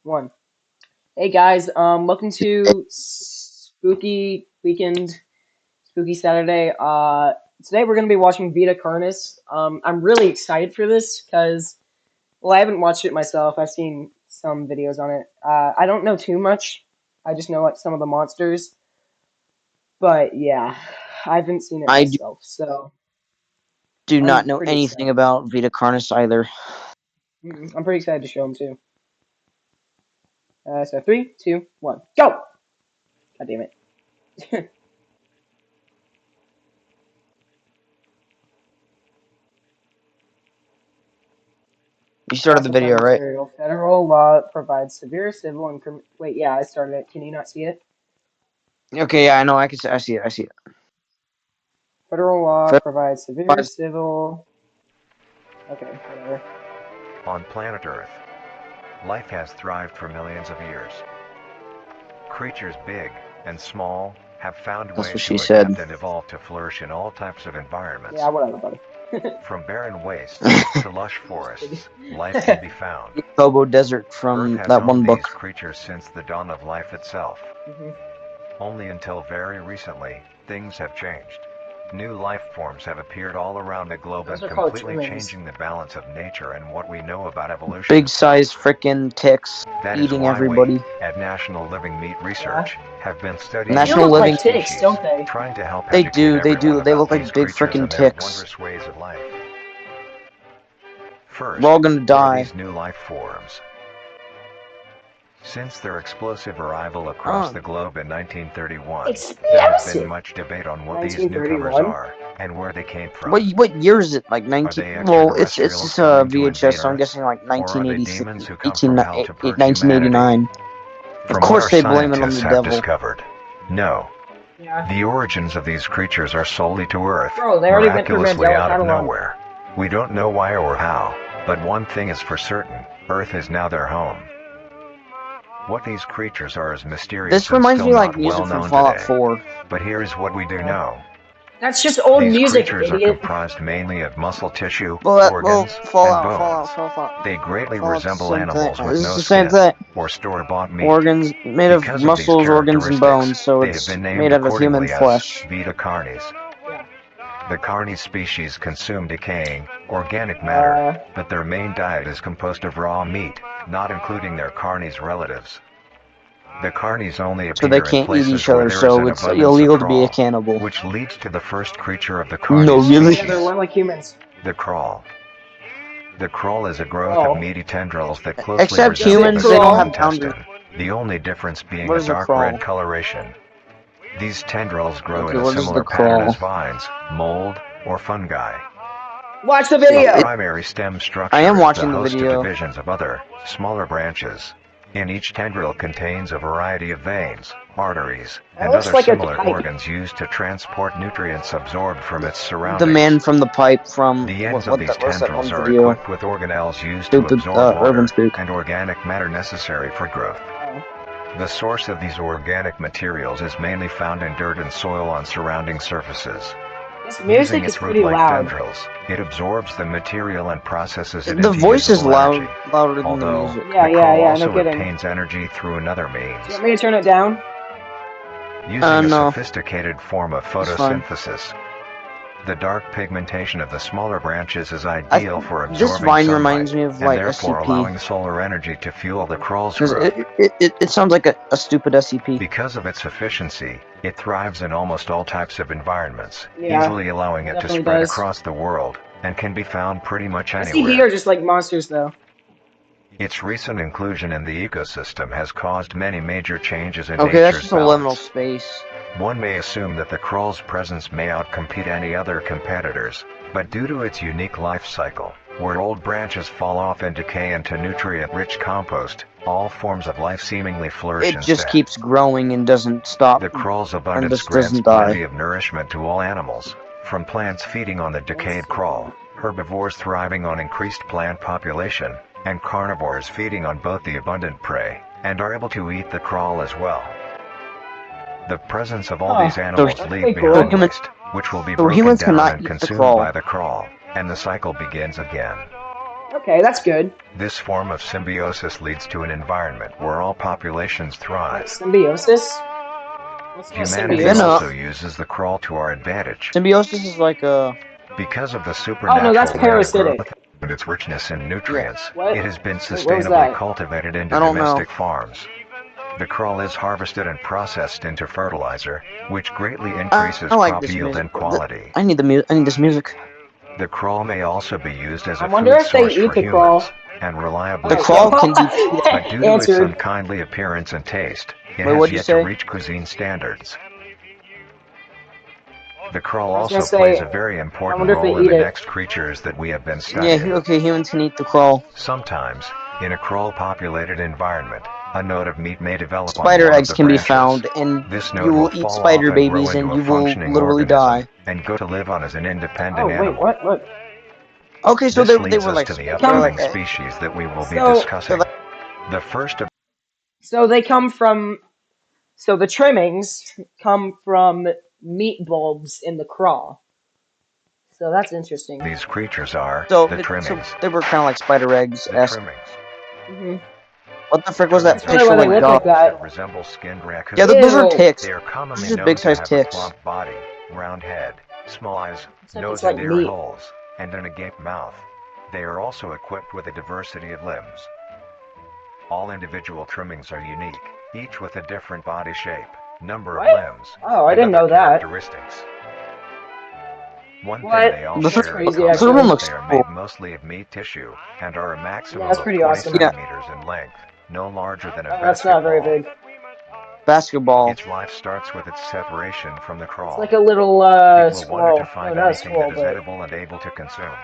One. Hey guys, welcome to Spooky Weekend, Spooky Saturday. Today we're gonna be watching Vita Carnis. I'm really excited for this because, well, I haven't watched it myself. I've seen some videos on it. I don't know too much. I just know like some of the monsters, but yeah, I haven't seen it I myself, so do not I'm know pretty anything excited. about Vita Carnis either. I'm pretty excited to show them too. So three, two, one, go! God damn it. You started the Classified video, right? material. Federal law provides severe civil and criminal. Wait, yeah, I started it. Can you not see it? Okay, yeah, I know. I see it. I see it. Federal law Fed- provides severe civil. Okay, whatever. On planet Earth, life has thrived for millions of years. Creatures big and small have found That's ways what she to said. adapt and evolve to flourish in all types of Yeah, environments. whatever, buddy. From barren wastes to lush forests, life can be found. Bobo Desert Earth from has that owned one these book. creatures since the dawn of life itself. hmm Only until very recently, things have changed. New life forms have appeared all around the globe Those and are called completely twins. changing the balance of nature and what we know about evolution. Big size frickin' ticks That is eating why we, everybody. at National Living Meat Yeah. Research, have been studying They National look endangered Living. like ticks, species, don't they? trying to help They educate do. They everyone do. They about look these like big creatures frickin' and their ticks. wondrous ways of life. We're First, all gonna what are die. these new life forms? Since their explosive arrival across Oh, the globe in 1931, there has been Explosive! much debate on what these newcomers 1931? are and where they came from. what year is it? Like Are 19? they Well, it's extraterrestrials just coming to VHS, invade so I'm Earth? guessing like Or are they 1986, demons who come 18, from hell to purge humanity? 1989. Of From what course, our they blame it on scientists the have devil. discovered, no. Yeah. The origins of these creatures are solely to Earth, Bro, they already went through miraculously Mandela out of Catalog. nowhere. We don't know why or how, but one thing is for certain, Earth is now their home. What these creatures are is mysterious This and reminds still me like not music well from known Fallout today. 4. But here is what we do Yeah. know. That's just old These music, creatures are idiot. comprised mainly of muscle tissue, Well, organs, and bones. Fallout. They greatly Fallout's the resemble same thing. animals with This is no the same skin, thing. or store-bought meat. Organs made of Because of these muscles, organs, and characteristics, bones, so they have it's been named made out of human accordingly as flesh. Vita Carnis. Yeah. The Carnis species consume decaying, organic matter, Uh, but their main diet is composed of raw meat, not including their Carnis relatives. The Carnis only So they appear in can't eat places each where other, there is so an it's abundance of illegal to be a crawl, cannibal. which leads to the first creature of the No, Carnis really? yeah, they're species, more like humans. the crawl. The crawl is a growth of Crawl. meaty tendrils that closely Except Does resemble it the humans, they don't small have crawl? boundaries. intestine, the only difference being What a is the dark red crawl? coloration. These tendrils grow Okay, in a what is the similar pattern as crawl? vines, mold, or fungi. Watch the A It, video! primary stem I am structure is the watching the host of video. divisions of other, smaller branches. And each tendril contains a variety of veins, arteries, That and looks other like a similar pipe. organs used to transport nutrients absorbed from its The man surroundings. from the pipe from The ends of these what's that one tendrils are video? equipped with organelles used to Stupid absorb Urban water Spook. and organic matter necessary for growth. Oh. The source of these organic materials is mainly found in dirt and soil on surrounding surfaces. This Using music is its pretty root-like loud. tendrils, it absorbs the material and processes it The into voice is usable energy. louder than the Although, music. Yeah, the crawl no also kidding. obtains energy through another Do you means. want me to turn it down? Using a No, sophisticated form of it's fine. photosynthesis. The dark pigmentation of the smaller branches is ideal for This absorbing vine sunlight, reminds me of and like therefore SCP. allowing solar energy to fuel the crawl's Because growth. it sounds like a stupid SCP. Because of its efficiency, it thrives in almost all types of environments, Yeah, easily allowing it it to definitely spread does. across the world, and can be found pretty much SCP anywhere. are just like monsters, though. Its recent inclusion in the ecosystem has caused many major changes in Okay, that's nature's just a liminal balance. space. One may assume that the crawl's presence may outcompete any other competitors, but due to its unique life cycle, where old branches fall off and decay into nutrient-rich compost, all forms of life seemingly flourish It just instead. keeps growing and doesn't stop, The crawl's and abundance just grants doesn't plenty die. of nourishment to all animals, from plants feeding on the decayed crawl, herbivores thriving on increased plant population, and carnivores feeding on both the abundant prey, and are able to eat the crawl as well. The presence of all Oh, these animals that's leave pretty behind cool. waste, which will be So broken humans down cannot and eat the consumed by crawl. the crawl, and the cycle begins again. Okay, that's good. This form of symbiosis leads to an environment where all populations Wait, thrive. symbiosis? What's not Humanity Been a also symbiosis? uses the crawl to our advantage. symbiosis is like a Because of the Oh no, that's supernatural way of parasitic. growth and its richness in yeah. nutrients, What? it has been Wait, what was sustainably that? cultivated into I don't know. domestic farms. The crawl is harvested and processed into fertilizer, which greatly increases I like crop this yield music. and quality. I need the I need this music. The crawl may also be used as I a wonder food if they source eat for the humans, crawl. and reliably The Wait, crawl so. can be feed. But due to its answered. unkindly appearance and taste, it Wait, has what'd you yet to say? reach cuisine standards. The crawl I was gonna also plays say, a very I important wonder if they role in eat the it. next creatures that we have been Yeah, studying. okay, humans can eat the crawl. Sometimes, in a crawl-populated environment, a node of meat may develop on Spider one of eggs the can be branches. found, and This you node will will eat fall off spider and grow babies, into and a you will functioning literally organism, die. and go to live on as an independent Oh wait, animal. what? Look. Okay, so This they leads were us like to the They they were come. like upcoming species that we will be So they're discussing. like The first of so they come from. So the trimmings come from meat bulbs in the craw. So that's interesting. these creatures are so the so trimmings. they were kind of like spider eggs The esque. trimmings. Hmm. What the frick was Trimmings that That's are probably picture why they with small look dog? like animals that that. resemble skinned Yeah, raccoons. those are Ew. ticks. They are Those are commonly just known big to sized have a ticks. plump body, round head, small eyes, Except it's nose like and ear meat. holes, and an agape mouth. They are also equipped with a diversity of limbs. All individual trimmings are unique, each with a different body shape, number of What? limbs, Oh, I and didn't other know that. characteristics. One thing What? they all The That's share in crazy, common third is one actually. that looks they are cool. made mostly of meat tissue, and are a Yeah, maximum that's of pretty 20 awesome. Yeah, centimeters in length, no larger than a Oh, that's not very basketball. big. basketball. Its life starts with its separation from the It's crawl. like a little It will wander to squirrel. No, find not a anything squirrel, that is but edible and able to consume.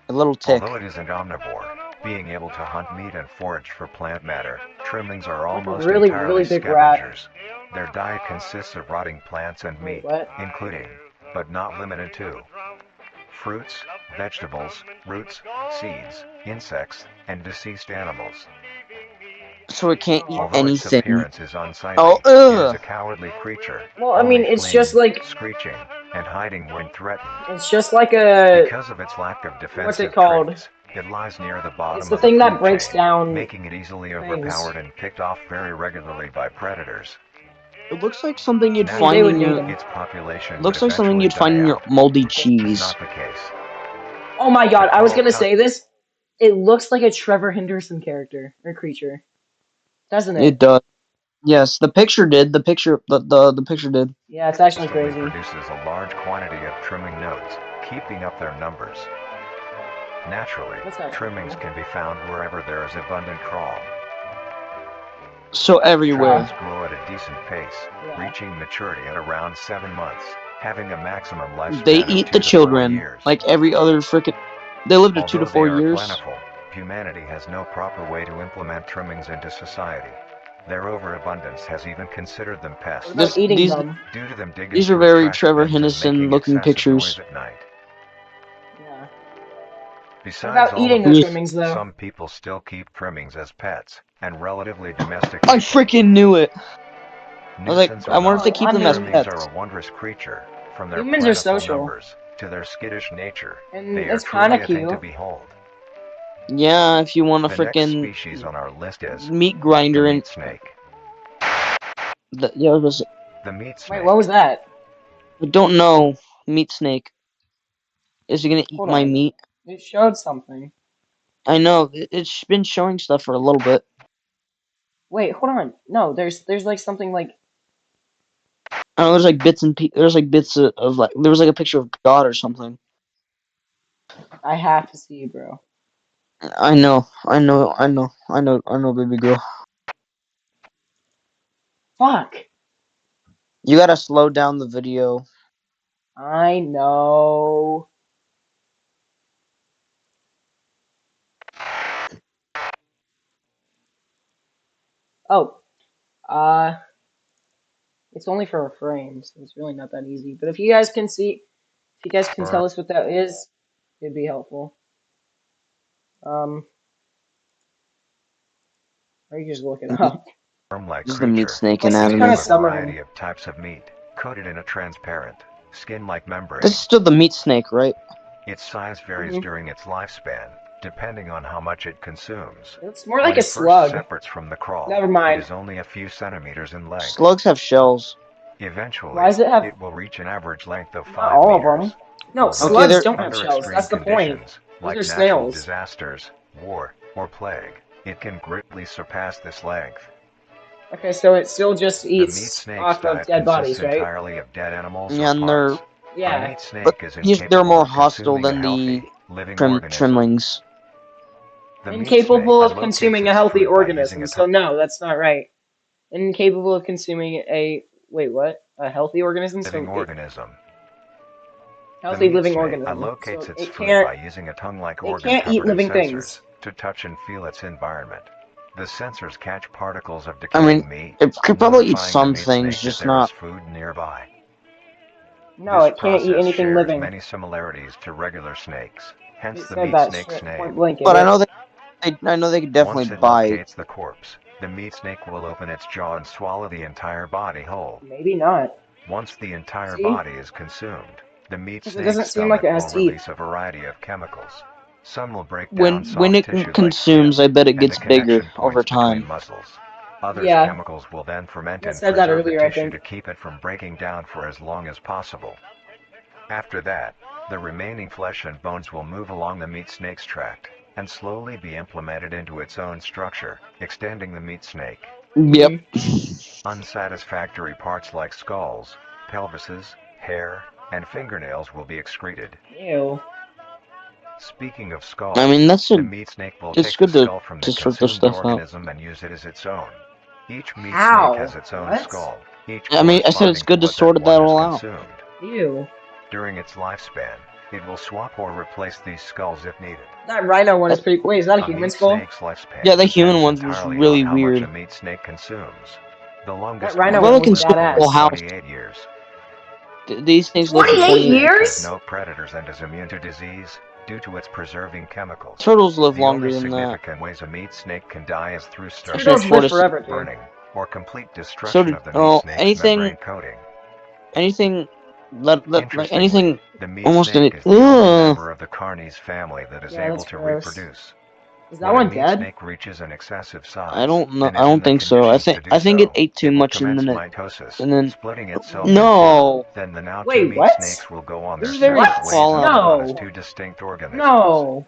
A little Although tick. it is an omnivore, being able to hunt meat and forage for plant matter, trimmings are like a almost really, entirely really big rat. scavengers. Their diet consists of rotting plants and Wait, meat, what? including, but not limited to, fruits, vegetables, roots, seeds, insects, and deceased animals. So it can't eat Aw. Although its anything. appearance is Oh, unsightly, it is ugh. a cowardly creature, Well, I only mean, it's just fleeing, like screeching, and hiding when threatened. it's just like a Because of its lack of what's it defensive called? traits, it lies near the It's bottom the of the thing that food breaks chain, down making it easily things. overpowered and picked off very regularly by predators. It looks like something you'd Maybe they find Naturally, would in need your. them. its population would Looks like something eventually you'd find die in your out, moldy but this is cheese. not the case. Oh my The god, I was crawl gonna cut say this. It looks like a Trevor Henderson character or creature, doesn't It it? does. Yes, the picture did. The picture did. Yeah, it's actually constantly crazy. produces a large quantity of trimming nodes, keeping up their numbers. Naturally, That's actually trimmings cool. can be found wherever there is abundant crawl. So everywhere. Trimmings grow at a decent pace, Yeah. reaching maturity at around 7 months, having a maximum They lifespan of eat 2 the to 4 children years. like every other frickin'. They live to 2 to Although they 4 are years. plentiful, humanity has no proper way to implement trimmings into society. Their overabundance has even considered them What pests, about This eating these them? due to them digging these are through very trash Trevor bins and Henderson making looking excessive noise pictures. at night. Yeah. What Besides about all eating of the this, trimmings though? some people still keep trimmings as pets and relatively I domesticated them. freaking knew it. I was like, Nuisance I or wonder if they not, Well, I keep them as mean, trimmings are pets. a wondrous creature. From their humans are plentiful social, numbers to their skittish nature, and they are it's kind truly of a thing to cute. behold. Yeah, if you want a The next freaking species on our list is meat the grinder and meat snake. yeah, I was, The meat Wait, what snake. was that? I don't know. Meat snake. Is it gonna eat Hold my on. meat? It showed something. I know. It's been showing stuff for a little bit. Wait, hold on. No, there's like something like I know there's like bits and there's like bits of like there was like a picture of God or something. I have to see, bro. I know, baby girl. Fuck. You gotta slow down the video. I know. Oh, uh, it's only for a frame, so it's really not that easy. But if you guys can see, if you guys can tell us what that is, it'd be helpful. Um, or you just look it The meat, up. Worm-like this is the meat creature, snake Plus, he's made kind of of anatomy. a stubborn. variety of types of meat, coated in a transparent, skin-like This membrane. is still the meat snake, right? Its size varies Hmm. during its lifespan, depending on how much it consumes. It's more like When a it first slug. separates from the crawl, Never it mind. is only a few centimeters in length. Slugs have shells. Why Eventually, does it have... it will reach an average length of Not 5 all of them. meters. No, Although, Okay, slugs they're don't have under shells. extreme That's the point. conditions, Those like are natural snails. disasters, war, or plague, it can greatly surpass this length. Okay, so it still just The meat eats snake's off of diet dead consists bodies, right? entirely of dead animals or yeah, and they're parts. A Yeah. meat but snake is they're incapable more of hostile consuming a than healthy, the living organism. trimlings. The meat snake Incapable of locates consuming a its healthy food by using organism. a So no, that's not right. Incapable of consuming a... Wait, what? A healthy organism? living So it... organism. The Healthy meat living snake organism. locates So its food by using a tongue-like it organ can't eat covered in living sensors things. to touch and feel its environment. The sensors catch particles of I mean, decaying meat, it could probably eat notifying the some meat things, snake that just there is not. food nearby. No, This it can't eat process anything shares living. many similarities to regular snakes, hence It the said meat that snake's name. point blank, But I idiot. know I know they could definitely Once it bite. locates the corpse, the meat snake will open its jaw and swallow the entire body whole. Maybe not. Once the entire See? body is consumed, the meat Because it snake's doesn't seem like stomach it has will teeth. release a variety of chemicals. Some will break down When soft it tissue like consumes, skin I bet it and the gets bigger connection over points between time. muscles. Others Yeah, chemicals will then ferment I and said that preserve the earlier, I tissue think. to keep it from breaking down for as long as possible. After that, the remaining flesh and bones will move along the meat snake's tract and slowly be implemented into its own structure, extending the meat snake. Yep. Unsatisfactory parts like skulls, pelvises, hair, and fingernails will be excreted. Ew. Speaking of I skulls, mean, that's the a. meat snake will It's take the good skull from the to sort this consumed stuff out. organism and use it as its own. Each meat snake has How? its own What? skull, each I mean, I said it's corresponding to good to what that sort that one has all out. consumed. Ew. During its lifespan, it will swap or replace these skulls if needed. That rhino one is That, pretty... Wait, is that a A human meat skull? snake's lifespan yeah, the human depends one was entirely on really how much a weird. meat snake consumes. The That longest rhino one Well, one they was can lives stay for in a over whole badass. house. 28 years. These things live for 28 28. It has years? no predators and is immune to disease due to its preserving chemicals. Turtles live The only longer than that. significant ways a meat snake can die is through Especially Turtles starvation, live tortoise. forever, dude. burning, or complete So destruction did of the meat snake's anything membrane coating. like Interestingly, anything the meat almost snake any. is the only member of the Carnis family that is Yeah, able that's to gross. reproduce. Is that When a one meat dead? snake reaches an excessive I size don't know. and I is in don't the think so. conditions to do I think it so, ate too it will much commence mitosis, and then splitting itself in two. no. Then the now two Wait, meat what? snakes will go on This their is very separate What? ways and Fallout. live on as No. two distinct organisms. No.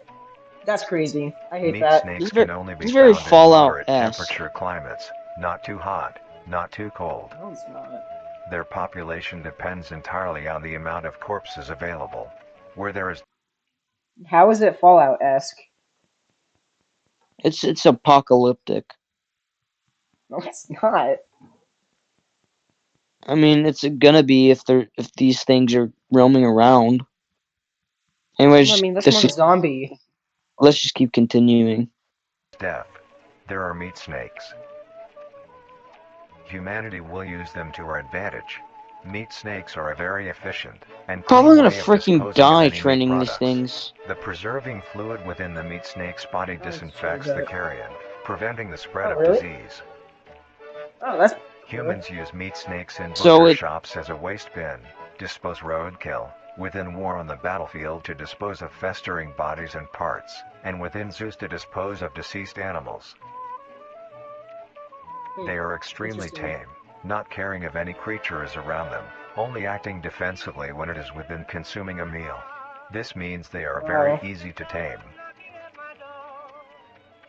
That's crazy. I hate Meat that. snakes can only This be is very found in moderate Fallout-esque. temperature climates, not too hot, not too cold. No, it's not. Their population depends entirely on the amount of corpses available. Where there is How is it Fallout-esque? It's apocalyptic. No, it's not. I mean, it's gonna be if these things are roaming around. I Anyways, mean, that's more zombie. let's just keep continuing. death, there are meat snakes. Humanity will use them to our advantage. Meat snakes are a very efficient and Probably clean gonna way of freaking disposing of die any meat training these products. things. The preserving fluid within the meat snake's body Oh, it's disinfects the that. carrion, preventing the spread Oh, of really? disease. Oh, that's cool. Humans use meat snakes in So butcher it shops as a waste bin, dispose roadkill, within war on the battlefield to dispose of festering bodies and parts, and within zoos to dispose of deceased animals. They are extremely Interesting. tame, not caring if any creature is around them, only acting defensively when it is within consuming a meal. This means they are very Wow. easy to tame.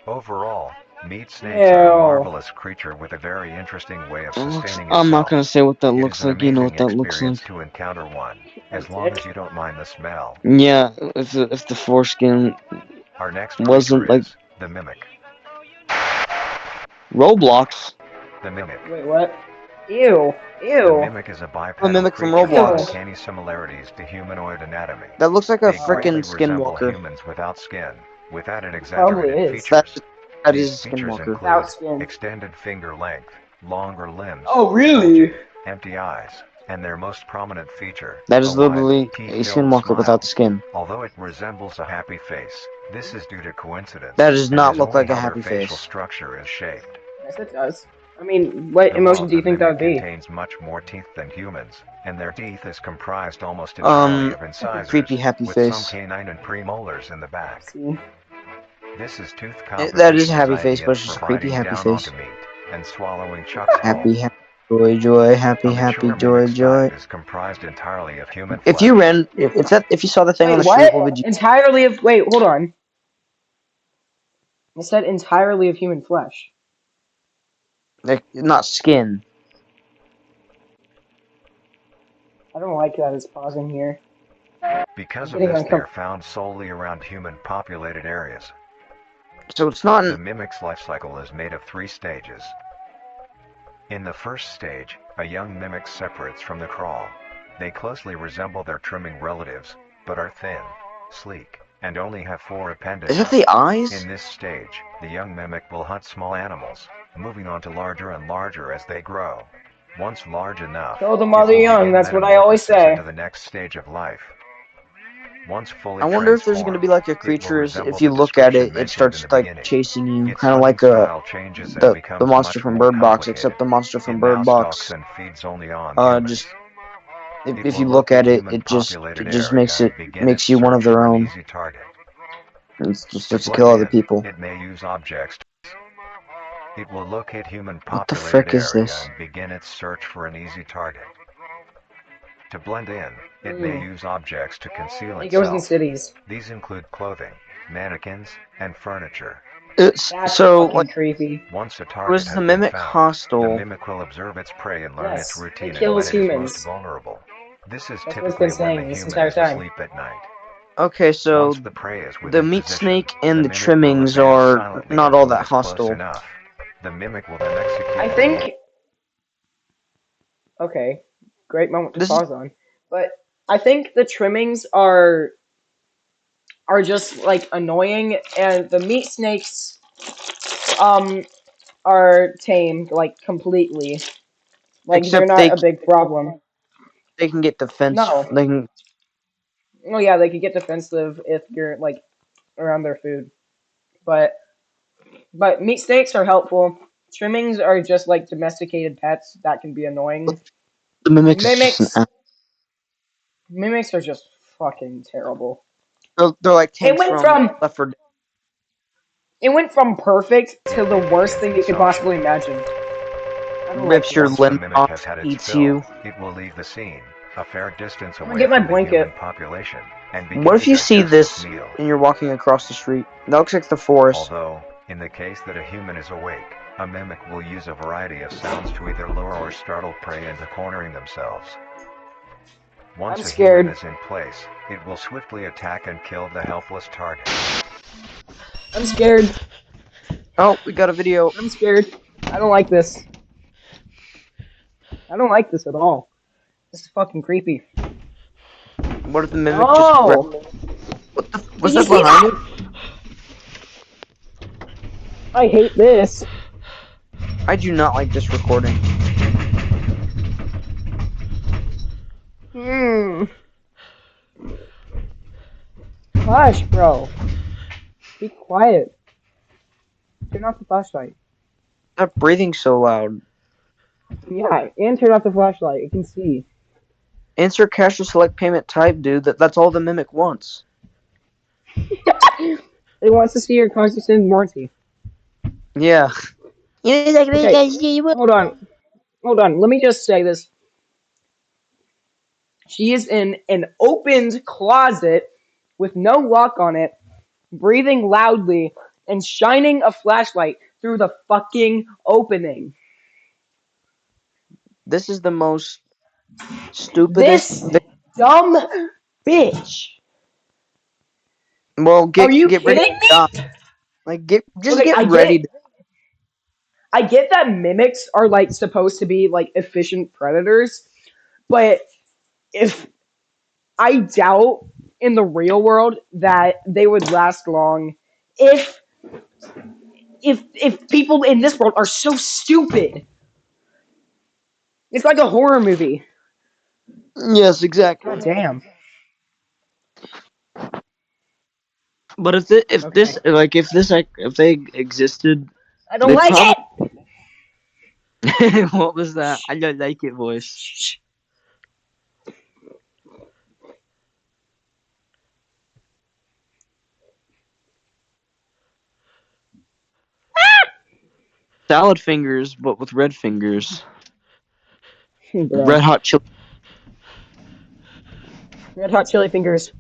Overall, meat snakes are a Ew. marvelous creature with a very interesting way of sustaining I'm not itself. gonna say what that It looks is an like. You know what amazing that looks experience like. to encounter one, A as long dick. as you don't mind the smell. Yeah, if the foreskin Our next wasn't creature like is the mimic. Roblox. The mimic. Wait, what? Ew. The Ew. mimic is a The bipedal mimic from creature with Roblox. uncanny similarities to humanoid anatomy. That looks like a They frickin' greatly resemble skinwalker. humans without skin, with added It probably exaggerated is. features. That These is a features skinwalker. include Without skin. extended finger length, longer limbs, Oh, really? empty eyes, and their most prominent feature, That a is wide, literally a teeth-filled skinwalker smile. without skin. Although it resembles a happy face, this is due to coincidence. That does and not is look only like a how their happy facial face. structure is shaped. Yes, it does. I mean, what The emotion jaw do you of the think that would mimic be? contains much more teeth than humans, and their teeth is comprised almost entirely of Like a incisors, creepy happy with some face. canine and premolars in the back. See? This is Tooth That is a Conversation's happy face, idea but of it's just a creepy providing happy down onto face. meat and swallowing Chuck's hole. Happy, happy, joy, joy, A happy, happy, mature joy, mimic's joy. diet is comprised entirely of human If you flesh. ran, if you saw the thing on Wait, the street, what? what would you? Entirely of. Wait, hold on. It said entirely of human flesh. Like, not skin. I don't like that it's pausing here. I'm Because of getting this, they are uncomfortable. found solely around human populated areas. So it's not. The mimic's life cycle is made of 3 stages. In the first stage, a young mimic separates from the crawl. They closely resemble their trimming relatives, but are thin, sleek, and only have 4 Is that appendages. the eyes? In this stage, the young mimic will hunt small animals, moving on to larger and larger as they grow. Once large enough, Kill them it while they're will young, begin that's what I always metamorphosis say. into the next stage of life. Once fully I wonder if there's going to be transformed, like a it will creature. resemble If the you look at description it, it mentioned in starts the like beginning. chasing you, Its kind of hunting like style changes and the becomes monster much from more Bird Box, except complicated. the monster It from now Bird stalks Box. and feeds only on humans. Just It if will you look locate at it, human it just populated makes area it and begin its makes you one of search their for an own. easy target. It just To starts to blend kill other in, people. it may use objects. It will locate human What the populated frick is area this? and begin its search for an easy target. To blend in, it may Mm. use objects to conceal It goes in itself. cities. These include clothing, mannequins, and furniture. That's So like, fucking creepy. Once a target was the has been mimic found, the hostile? mimic will observe its prey and learn its Yes, it routine and when kills it is most humans. vulnerable. This is That's what it's been typically when the saying this human entire is time. asleep at night. Okay, Once so the prey is the within meat position, snake and the the mimic will trimmings advance are silently not all until it that is close hostile. enough. The mimic will then execute I the wolf. think. Okay, great moment to This is pause on. But I think the trimmings are just like annoying, and the meat snakes um are tamed like completely. Like they're except not a big problem. they can get defense. No. They can. Oh yeah, they could get defensive if you're like around their food. But meat steaks are helpful. Trimmings are just like domesticated pets that can be annoying. The mimic is just an. Mimics mimics are just fucking terrible. They're like It tanks went from from Left 4 Dead. it went from perfect to It the may worst begin thing you could consumption. possibly imagine. I don't like Rips your this. Once the limb mimic has off, had its eats fill, you. it will leave the scene, a fair distance I'm gonna away get my from the human blanket. population, and What begin if to you see digest its this meal. and you're walking across the street? That looks like the forest. Although, in the case that a human is awake, a mimic will use a variety of sounds to either lure or startle prey into cornering themselves. I'm Once a human scared. is in place, it will swiftly attack and kill the helpless target. I'm scared. Oh, we got a video. I'm scared. I don't like this. I don't like this at all. This is fucking creepy. What if the mimic just? No! What the? Did Was you that see behind that? it? I hate this. I do not like this recording. Hmm. Hush, bro. Be quiet. Turn off the flashlight. Stop breathing so loud. Yeah, and turn off the flashlight. You can see. Insert cash or select payment type, dude. That's all the mimic wants. It wants to see your car's extended warranty. Yeah. Okay, hold on. Hold on. Let me just say this. She is in an opened closet with no lock on it, breathing loudly, and shining a flashlight through the fucking opening. This is the most stupidest. This dumb bitch. Well, Are you get ready to kidding die. me? Like just Okay, get ready. I get that mimics are like supposed to be like efficient predators, but if I doubt in the real world that they would last long if people in this world are so stupid. It's like a horror movie. Yes, exactly. God damn. But if Okay. this like if they existed, I don't they like probably. it. What was that? Shh, I don't like it voice. shh, shh. Salad fingers, but with red fingers. Bro. Red hot chili. Red hot chili fingers.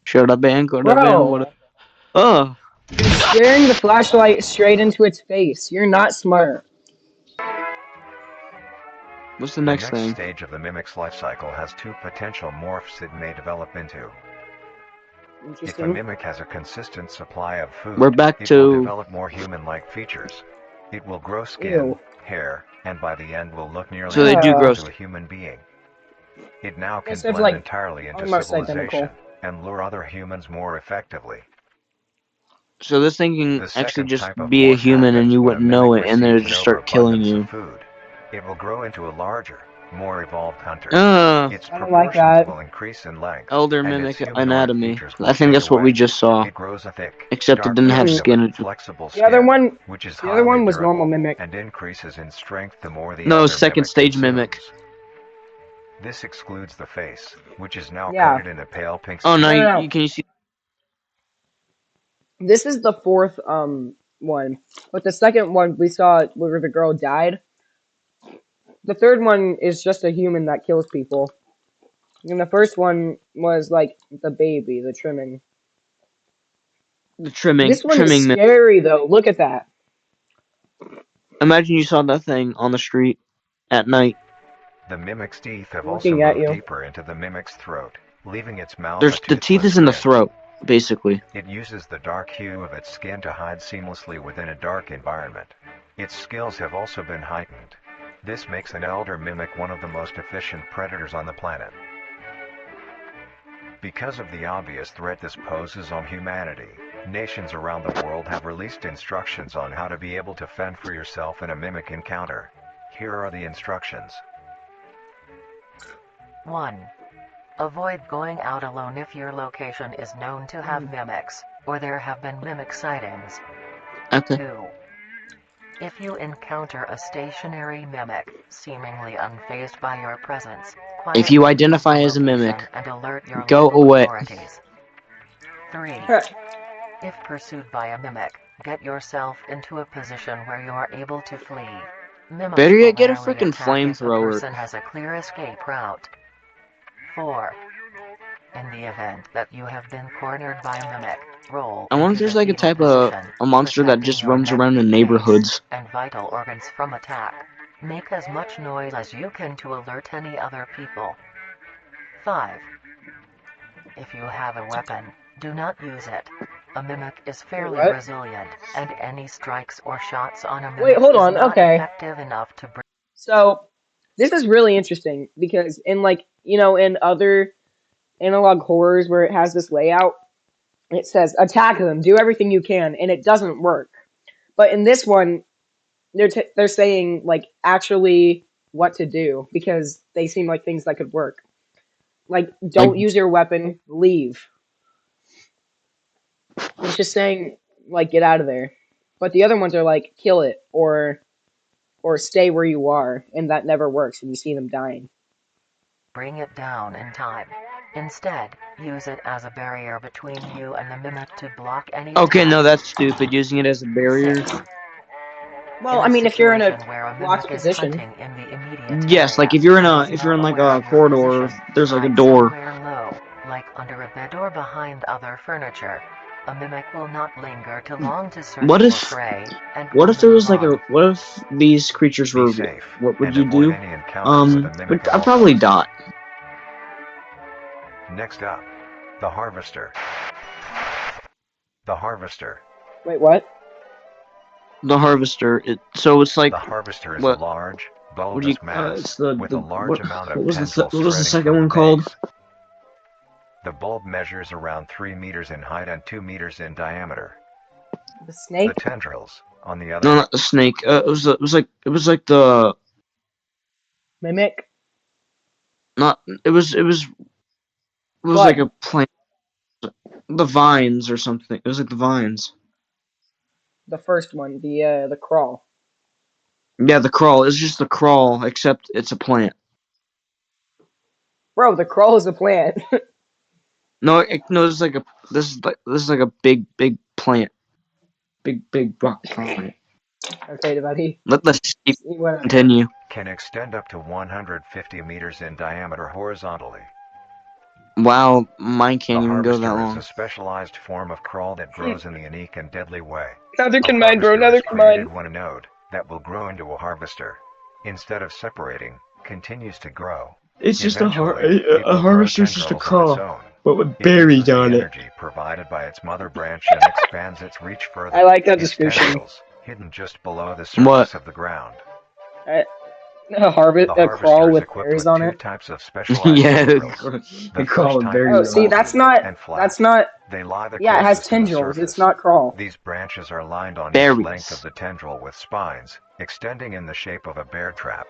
Should have been, could have been, Bro, what? Oh, you're staring the flashlight straight into its face. You're not smart. what's the The next next thing? stage of the mimic's life cycle has two potential morphs it may develop into. If a Interesting. mimic has a consistent supply of We're food, back it will to. develop more human-like features. It will grow skin, Ew. hair, and by the end will look nearly So they do Uh, grow. identical to a human being. It now can this is blend like entirely into almost civilization identical. and lure other humans more effectively. So this thing can The actually second just type of be a morph human and happens you when a wouldn't know mimic it, and then it'd receives an just start killing overabundance of you. food. It will grow into a larger, more evolved hunter. Uh, Its I don't like proportions that. will increase in length, elder and its mimic humanoid anatomy. features will I think fade that's what we away. just saw. It grows a thick, Except it dark didn't have Mm-mm. membrane, skin. flexible The other skin, one, which is the other highly one was normal durable mimic. and increases in strength the more the No, elder second mimic stage mimic. consumes. This excludes the face, which is now Yeah. coated in a pale pink Oh no, No, no, skin. no. can you see? This is the fourth one, but the second one we saw where the girl died. The third one is just a human that kills people, and the first one was like the baby, the trimming. The trimming, This one is trimming mimic. scary though. Look at that. Imagine you saw that thing on the street at night. The mimic's teeth have also Looking at moved you. deeper into the mimic's throat, leaving its mouth a There's the teeth toothless is in the grin. throat, basically. It uses the dark hue of its skin to hide seamlessly within a dark environment. Its skills have also been heightened. This makes an elder mimic one of the most efficient predators on the planet. Because of the obvious threat this poses on humanity, nations around the world have released instructions on how to be able to fend for yourself in a mimic encounter. Here are the instructions. 1. Avoid going out alone if your location is known to have mimics, or there have been mimic sightings. Okay. 2. If you encounter a stationary mimic, seemingly unfazed by your presence, If you quietly leave identify the as a mimic, location and alert your go local away. authorities. 3. If pursued by a mimic, get yourself into a position where you are able to flee. Mimics Better will yet, get a rarely freaking attack if a flamethrower. person has a clear escape route. 4. In the event that you have been cornered by a mimic, roll I wonder into if there's the like a fetal type of position, a monster that protecting just your roams neck, around in face, neighborhoods. and vital organs from attack. Make as much noise as you can to alert any other people. 5. If you have a weapon, do not use it. A mimic is Wait, fairly what? resilient, and any strikes or shots on a Wait, mimic hold is on. not Okay. effective enough to bring. So this is really interesting because in like, in other analog horrors where it has this layout, it says attack them, do everything you can, and it doesn't work. But in this one, they're saying like actually what to do because they seem like things that could work. Like Like, don't use your weapon, leave. It's just saying like get out of there. But the other ones are like kill it or stay where you are, and that never works and you see them dying. Bring it down in time. Instead, use it as a barrier between you and the mimic to block any okay, no, attacks. that's stupid. Using it as a barrier. 6. Well, In I a mean if you're in a situation where a blocked mimic is position. hunting in the immediate Yes, like area and is if you're not in like aware a of your corridor, position, there's like a hide door. somewhere low, like under a bed or behind other furniture. A mimic will not linger too long to search What for if prey and what will if there move was like on. what if these creatures Be were safe, what would and you avoid do? any encounter with a mimic at I'd all probably costs. dot. Next up, the Harvester. The Harvester. Wait, what? The harvester. So it's like The Harvester is a what large, what do you bulbous mass it's the with a large amount of what was the tendrils second spreading one from the called? base. The bulb measures around 3 meters in height and 2 meters in diameter. The The snake? tendrils, on the other No, hand, not the snake. It was like Mimic? not it was like What? a plant, the vines or something. It was like the vines. The first one, the crawl. Yeah, the crawl. It's just the crawl, except it's a plant. Bro, the crawl is a plant. No, no, this is like a big plant, big rock plant. Okay, buddy. Let the steep Whatever. continue. Can extend up to 150 meters in diameter horizontally. Wow, mine The can't even go that harvester is a long. specialized form of crawl that grows in a unique and deadly way. Neither A can mine, bro. harvester Neither is can mine. created when a node that will grow into a harvester, instead of separating, continues to grow. It's just Eventually, it will grow harvester's just a tendrils of its crawl, own. but with It berries uses the on it. energy provided by its mother branch and expands its reach further. I like that Its description. tendrils, hidden just below the surface What? of the ground. A The crawl harvester is with equipped berries with on two it. types of specialized Yeah, tendrils. they The crawl first with type berries Oh, is on see, it. that's bulky not. and flat. That's not. They lie the Yeah, it has closest to the tendrils. surface. It's not crawl. These branches are lined on each length of Berries. the tendril with spines, extending in the shape of a bear trap.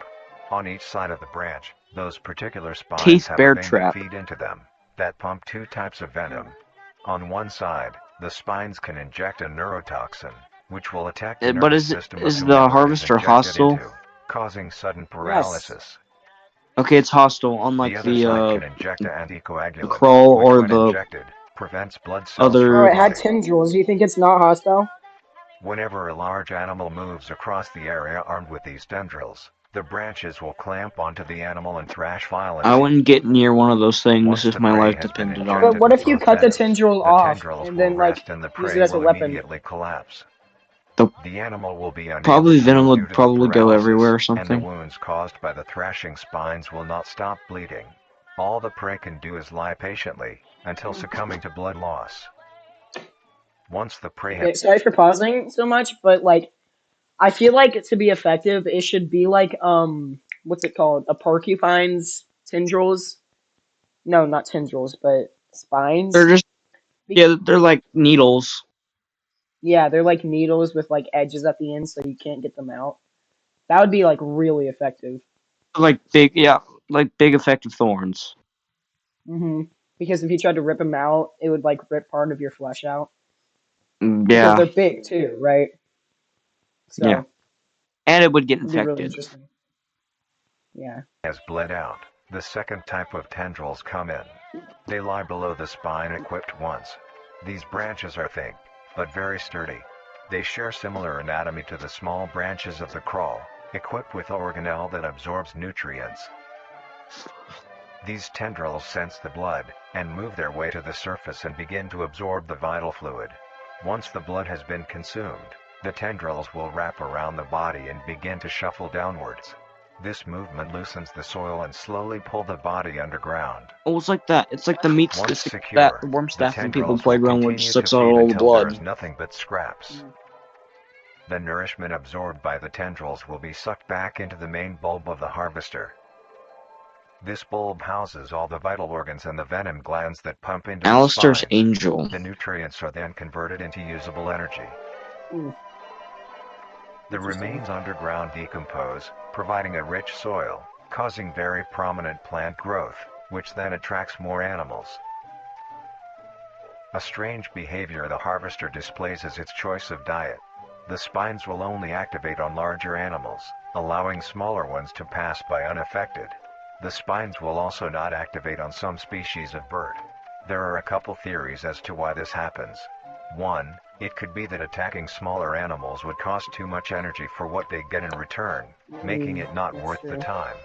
On each side of the branch, those particular spines Teeth have bear a vein that trap. feed into them, that pump two types of venom. On one side, the spines can inject a neurotoxin, which will attack the But nervous system of is the whomever is harvester injected hostile? into, causing sudden Yes. paralysis. Okay, it's hostile, The unlike other side the can inject an anticoagulant, crawl which or when the injected, prevents blood cells Bro, from other. it had clotting. tendrils. Do you think it's not hostile? Whenever a large animal moves across the area armed with these tendrils, the branches will clamp onto the animal and thrash I violently. wouldn't get near one of those things Once if the my prey life has been depended on But it. injected what with if you both cut the venoms, tendril the off tendrils and will then like rest and the use prey it as a will weapon? immediately collapse. The The animal will be unable probably to venom move due would to the probably go everywhere or paralysis, and the something. wounds caused by the thrashing spines will not stop bleeding. All the prey can do is lie patiently, until succumbing to blood loss. Once the prey has Okay, sorry for pausing so much, but like I feel like to be effective, it should be like what's it called? A porcupine's tendrils? No, not tendrils, but They're spines. just Be- yeah, they're like needles, yeah, they're like needles with like edges at the end, so you can't get them out. That would be like really effective. like big effective thorns. Because if you tried to rip them out, it would like rip part of your flesh out. Because Yeah, they're big too, right? yeah, So and it would get it'd be really infected. interesting. Yeah. bled out, the second type of tendrils come in. They lie below the spine equipped once. These branches are thick, but very sturdy. They share similar anatomy to the small branches of the crawl, equipped with organelle that absorbs nutrients. These tendrils sense the blood, and move their way to the surface and begin to absorb the vital fluid. Once the blood has been consumed, the tendrils will wrap around the body and begin to shuffle downwards. This movement loosens the soil and slowly pull the body underground. Oh, it's like that. It's like the meat Once stick that secure, the worm the staff in People's tendrils will Playground where it continue just to sucks out feed all the until there is blood. nothing but scraps. The nourishment absorbed by the tendrils will be sucked back into the main bulb of the harvester. This bulb houses all the vital organs and the venom glands that pump into the Alistair's spines. angel. The nutrients are then converted into usable energy. Mm, The interesting. remains underground decompose, providing a rich soil, causing very prominent plant growth, which then attracts more animals. A strange behavior the harvester displays is its choice of diet. The spines will only activate on larger animals, allowing smaller ones to pass by unaffected. The spines will also not activate on some species of bird. There are a couple theories as to why this happens. One, it could be that attacking smaller animals would cost too much energy for what they get in return, making it not That's worth the true. time.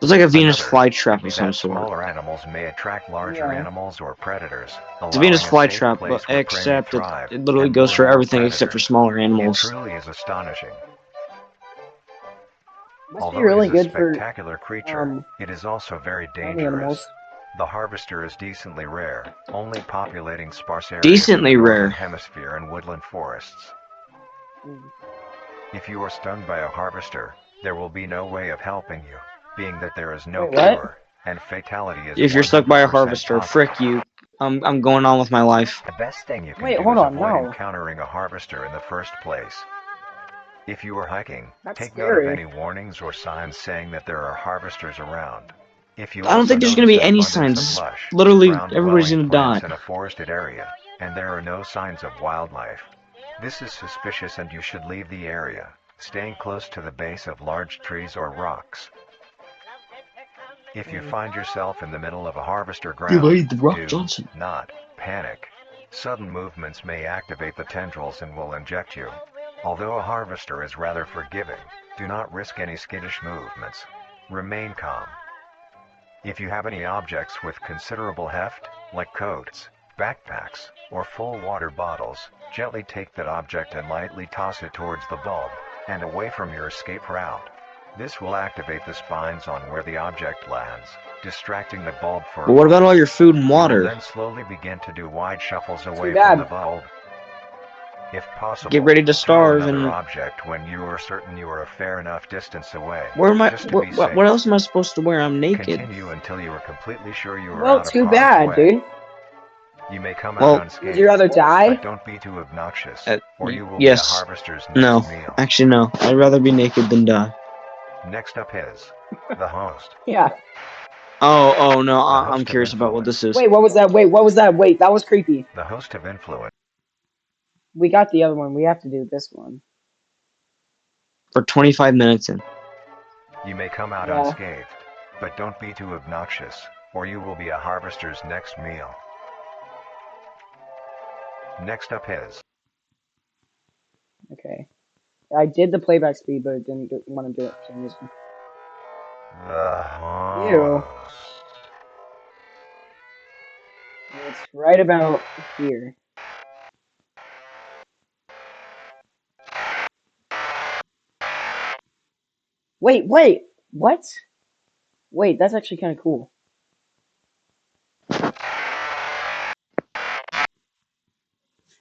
It's like a Venus Another flytrap could be of some that sort. smaller animals may attract larger Yeah. animals or predators, It's a Venus allowing a safe flytrap, but place where prey may except thrive, it literally and goes for lure more everything except for predators. smaller It animals. truly is astonishing. Must be Although it really is a good for spectacular creature, it is also very tiny dangerous. animals. The harvester is decently rare, only populating sparse areas Decently in the northern rare. hemisphere and woodland forests. Mm. If you are stung by a harvester, there will be no way of helping you, being that there is no Wait, what? cure, and fatality is If you're stuck by a 100% harvester, possible. frick you. I'm going on with my life. The best thing you can Wait, do hold is on, avoid no. encountering a harvester in the first place. If you are hiking, That's take note of scary. any warnings or signs saying that there are harvesters around. If you I don't also think there's gonna notice be an any abundance signs. of This is lush, literally everybody's ground-dwelling gonna die. plants in a forested area, and there are no signs of wildlife, this is suspicious and you should leave the area, staying close to the base of large trees or rocks. If you find yourself in the middle of a harvester ground, do not panic. Sudden movements may activate the tendrils and will inject you. Although a harvester is rather forgiving, do not risk any skittish movements. Remain calm. If you have any objects with considerable heft, like coats, backpacks, or full water bottles, gently take that object and lightly toss it towards the bulb, and away from your escape route. This will activate the spines on where the object lands, distracting the bulb for a But what about all your food and You will water? then slowly begin to do wide shuffles away bad. from the bulb. If possible, Get ready to throw starve another and... object when you are certain you are a fair enough distance away, Where am I? just to be safe. What else am I supposed to wear? I'm naked. Continue until you are completely sure you are Well, out of too harm's bad, way. dude. You may come Well, out unscathed, Would you rather die? but don't be too obnoxious, or you will be a yes. harvester's next No. meal. Actually, no. I'd rather be naked than die. Next up is the host. Yeah. Oh, no. The I'm host of curious about what this is. Wait, what was that? Wait, what was that? Wait, that was creepy. The host of influence. We got the other one. We have to do this one. For 25 minutes in. You may come out Yeah. unscathed, but don't be too obnoxious, or you will be a harvester's next meal. Next up is Okay. I did the playback speed, but it didn't want to do it for some reason. the Ew. host. It's right about here. Wait, what? Wait, that's actually kind of cool.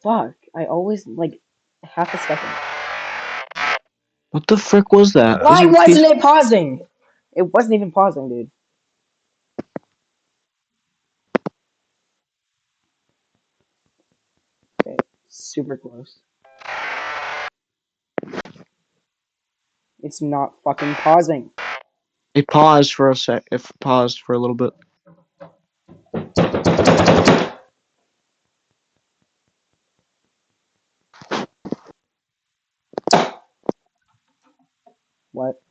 Fuck, I always, like, half a second. What the frick was that? Why Was it a piece- Wasn't it pausing? It wasn't even pausing, dude. Okay, super close. It's not fucking pausing. It paused for a sec. It paused for a little bit. What?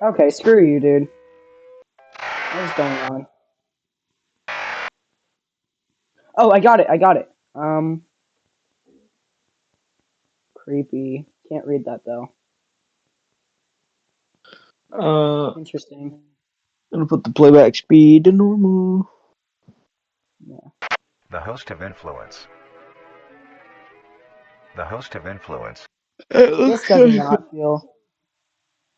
Okay, screw you, dude. What's going on? Oh, I got it. Creepy. Can't read that, though. Interesting. I'm gonna put the playback speed to normal. Yeah. The host of influence. The host of influence, This does not feel...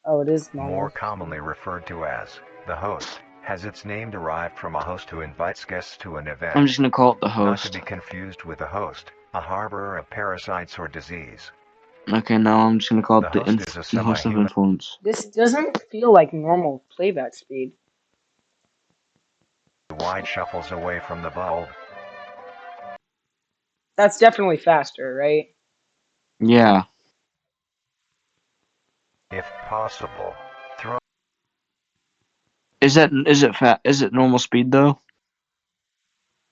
Oh, it is normal. more commonly referred to as the host, has its name derived from a host who invites guests to an event. I'm just gonna call it the Not to host. be confused with a host, a harborer of parasites or disease. Okay, now I'm just gonna call The it the, host is a the host of semi-human. influence. This doesn't feel like normal playback speed. Wide shuffles away from the bulb. That's definitely faster, right? Yeah. If possible, throw Is it normal speed though?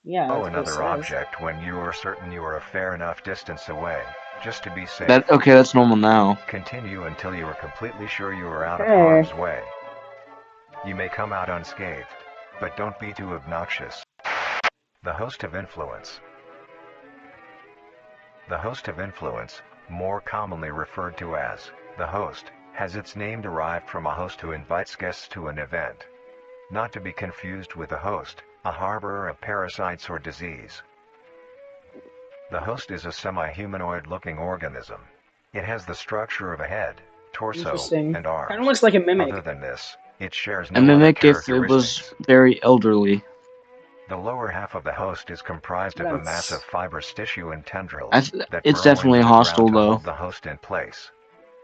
Yeah, that's what it another says. object when you are certain you are a fair enough distance away, just to be safe. That's normal now. Continue until you are completely sure you are out of Okay. harm's way. You may come out unscathed, but don't be too obnoxious. The host of influence. The host of influence, more commonly referred to as the host, has its name derived from a host who invites guests to an event. Not to be confused with a host, a harborer of parasites or disease. The host is a semi-humanoid looking organism. It has the structure of a head, torso, Interesting. and arms. Kind of looks like a mimic. Other than this, it shares A no other mimic if it characteristics. was very elderly. The lower half of the host is comprised of a That's- mass of fibrous tissue and tendrils that It's burrow definitely into the ground hostile to though. hold the host in place.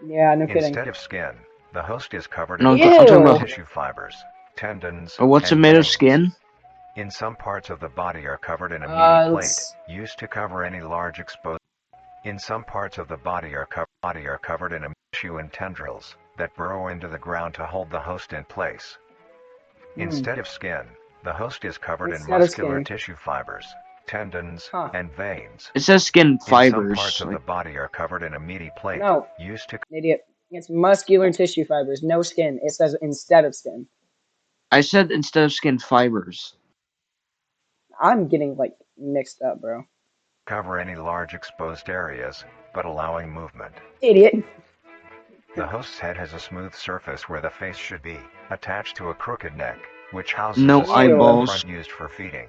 Yeah, no kidding. Instead of skin, the host is covered No, in I'm talking about- tissue fibers, tendons, But what's it and made of veins. skin? In some parts of the body are covered in a meaty plate, let's- used to cover any large exposed. In some parts of the body are covered in a tissue and tendrils that burrow into the ground to hold the host in place. Instead of skin, the host is covered in Instead of muscular skin. tissue fibers, tendons, Huh. and veins. It says skin In some fibers. parts of Like, the body are covered in a meaty plate, No. used to Idiot. It's muscular tissue fibers, no skin. It says instead of skin. I said instead of skin fibers. I'm getting, like, mixed up, bro. Cover any large exposed areas, but allowing movement. Idiot. The host's head has a smooth surface where the face should be, attached to a crooked neck, which houses No a smooth eyeballs. front used for feeding.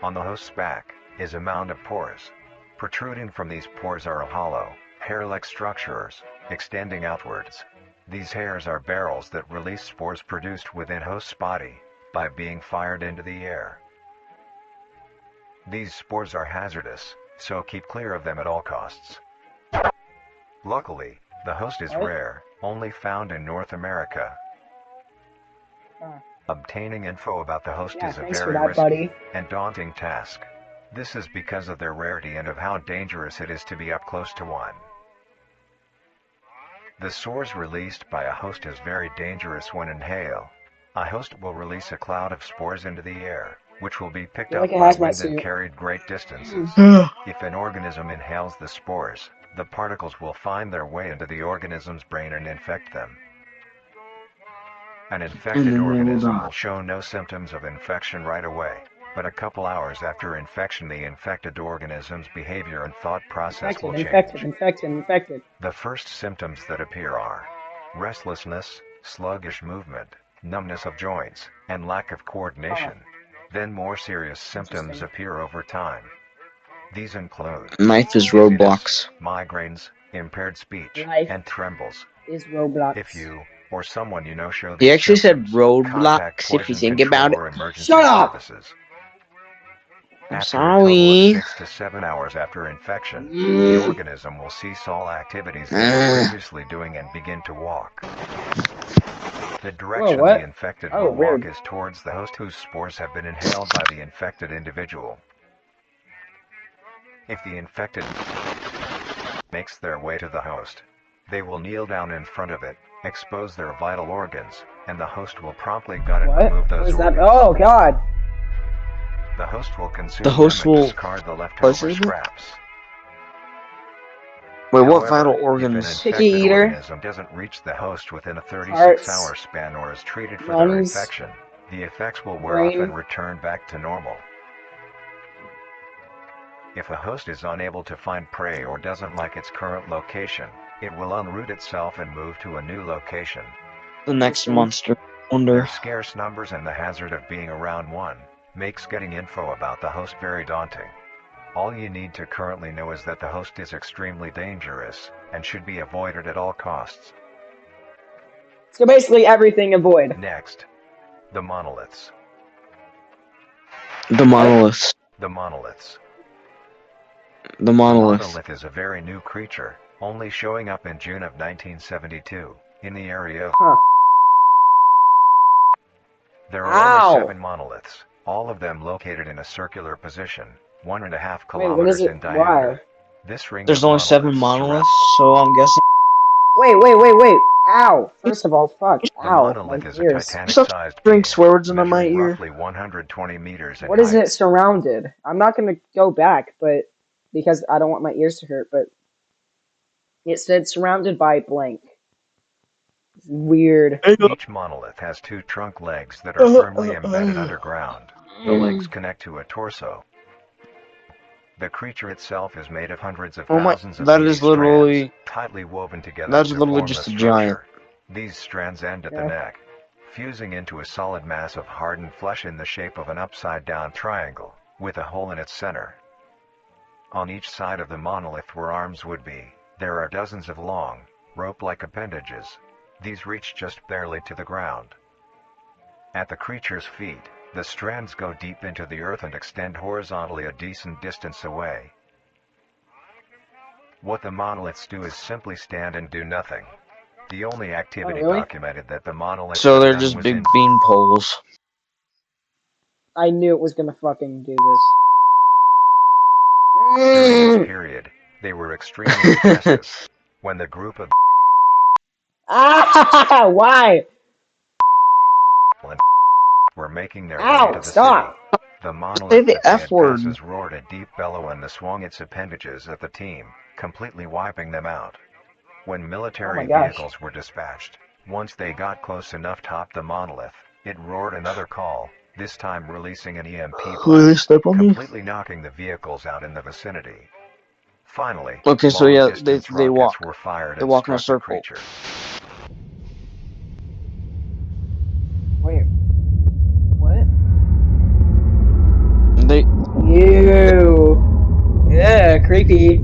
On the host's back is a mound of pores. Protruding from these pores are hollow, hair-like structures, extending outwards. These hairs are barrels that release spores produced within host's body by being fired into the air. These spores are hazardous, so keep clear of them at all costs. Luckily, the host is What? rare, only found in North America. Obtaining info about the host Yeah, is a thanks for very that, risky buddy. and daunting task. This is because of their rarity and of how dangerous it is to be up close to one. The spores released by a host is very dangerous when inhaled. A host will release a cloud of spores into the air, which will be picked Feel up like a by hazmat wind and suit. carried great distances. If an organism inhales the spores, the particles will find their way into the organism's brain and infect them. An And infected then they will organism die. will show no symptoms of infection right away, but a couple hours after infection the infected organism's behavior and thought process will change. Infected. The first symptoms that appear are restlessness, sluggish movement, numbness of joints, and lack of coordination. Then more serious symptoms Interesting. appear over time. These include Life is dizziness, Roblox. migraines, impaired speech, Life and trembles. is Roblox. If you or someone you know show He these actually said symptoms, contact Roblox if you poison think control about it. or emergency Shut up! services. I'm After a total of sorry. 6 to 7 hours after infection, the organism will cease all activities they were previously doing and begin to walk. The Whoa, direction what? the infected Oh, will walk weird. is towards the host whose spores have been inhaled by the infected individual. If the infected makes their way to the host, they will kneel down in front of it, expose their vital organs, and the host will promptly gut and What? remove What those is that? organs. Oh, God. The host will consume The host them and will discard the leftover poison them? scraps. Wait, what However, vital if an organs? Picky infected eater. organism doesn't reach the host within a 36-hour Hearts. span or is treated for their Lungs. infection, the effects will wear off Brain. and return back to normal. If a host is unable to find prey or doesn't like its current location, it will unroot itself and move to a new location. The next Interesting. monster. Their Wonder. scarce numbers and the hazard of being around one makes getting info about the host very daunting. All you need to currently know is that the host is extremely dangerous and should be avoided at all costs. So basically everything avoid. Next, the monoliths. The monoliths. The monoliths. The The monolith. monolith is a very new creature, only showing up in June of 1972, in the area of... Huh. There are Ow! only 7 monoliths, all of them located in a circular position, 1.5 Wait, what is kilometers it? in diameter. Why? This ring There's of only 7 monoliths monoliths, so I'm guessing. Wait. Ow! First of all, fuck. The Ow. My monolith is a ears. Stop Titanic-sized drink being, swear words into my measuring ear. roughly 120 meters in What is height. it surrounded? I'm not gonna go back, but because I don't want my ears to hurt, but it said surrounded by blank. It's weird. Each monolith has 2 trunk legs that are firmly embedded underground. The legs connect to a torso. The creature itself is made of hundreds of Oh my, thousands of that meaty is literally, strands, tightly woven together that's to literally form just a a giant. structure. These strands end at the Okay. neck, fusing into a solid mass of hardened flesh in the shape of an upside-down triangle, with a hole in its center. On each side of the monolith where arms would be, there are dozens of long, rope-like appendages. These reach just barely to the ground. At the creature's feet, the strands go deep into the earth and extend horizontally a decent distance away. What the monoliths do is simply stand and do nothing. The only activity really? documented that the monoliths So have they're done just was big in bean poles. I knew it was gonna fucking do this. during this period, they were extremely aggressive. When the group of Ah! Why? were making their way Ow! to the Stop! city, the Say monolith the that they F had word. passes roared a deep bellow and swung its appendages at the team, completely wiping them out. When Oh military my gosh. vehicles were dispatched, once they got close enough to top the monolith, it roared another call, this time releasing an EMP Will they blast, step on me? completely knocking the vehicles out in the vicinity. Finally, Okay, so yeah, long-distance they rockets walk. were fired They and walk in a struck the circle. creature. Wait, what? They Ew. Yeah, creepy.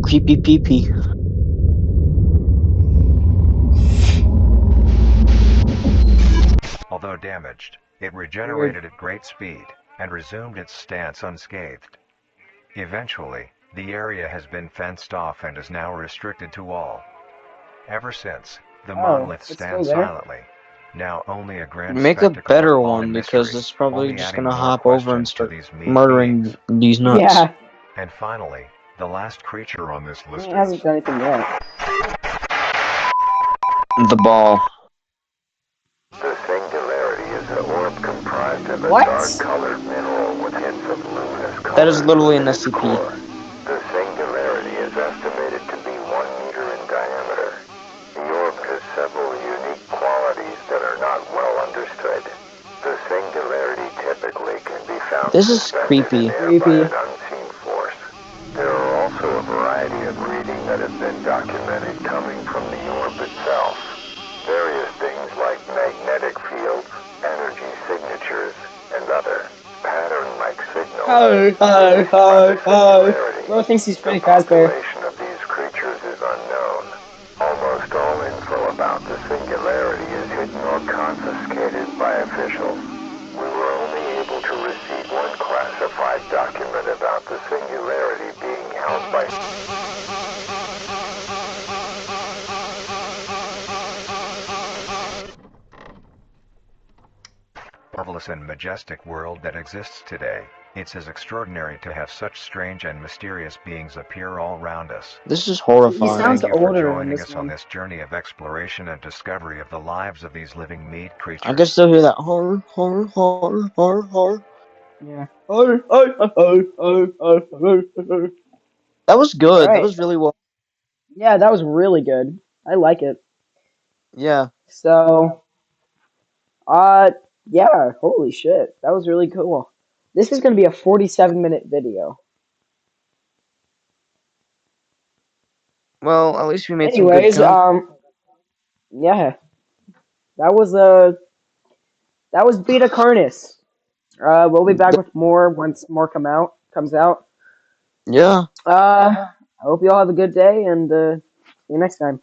creepy peepee. Although damaged, it Weird. regenerated at great speed and resumed its stance unscathed. Eventually, the area has been fenced off and is now restricted to all. Ever since, the Oh, monolith it's still stands there. silently, now only a grand Make a spectacle of better awe and one because mystery, this is probably only just adding gonna more hop over and questions to start these meek murdering beings. these nuts. Yeah. And finally, the last creature on this I mean, list it hasn't is done anything yet. The ball. the Singularity is an orb comprised of a What? dark-colored mineral with hints of luminous That is colors literally an within its SCP. core. The Singularity is estimated to be 1 meter in diameter. The orb has several unique qualities that are not well understood. The Singularity typically can be found This is suspended in creepy. air by Creepy. an unseen force. There are also a variety of reading that have been documented coming from the orb itself. Various things like magnetic fields, energy signatures, and other pattern-like signals Ho, ho, released by the ho, ho. Singularity. Bro thinks he's The Freddy Fazbear. population of these creatures is unknown. Almost all info about the Singularity is hidden or confiscated by officials. We were only able to receive one classified document about the Singularity being held by marvelous and majestic world that exists today. It's as extraordinary to have such strange and mysterious beings appear all around us. This is He horrifying. sounds Thank you for older in joining this us on one. this journey of exploration and discovery of the lives of these living meat I can creatures. still hear that horror, horror, horror, horror, horror. Yeah. Oh, oh, oh, oh, oh, oh, oh, oh. That was All good. That right. was really well. Yeah, that was really good. I like it. Yeah. So, uh, yeah, holy shit. That was really cool. This is going to be a 47-minute video. Well, at least we made some good Anyways, content. yeah, that was, that was Vita Carnis. We'll be back with more once more comes out. Yeah. I hope you all have a good day and, see you next time.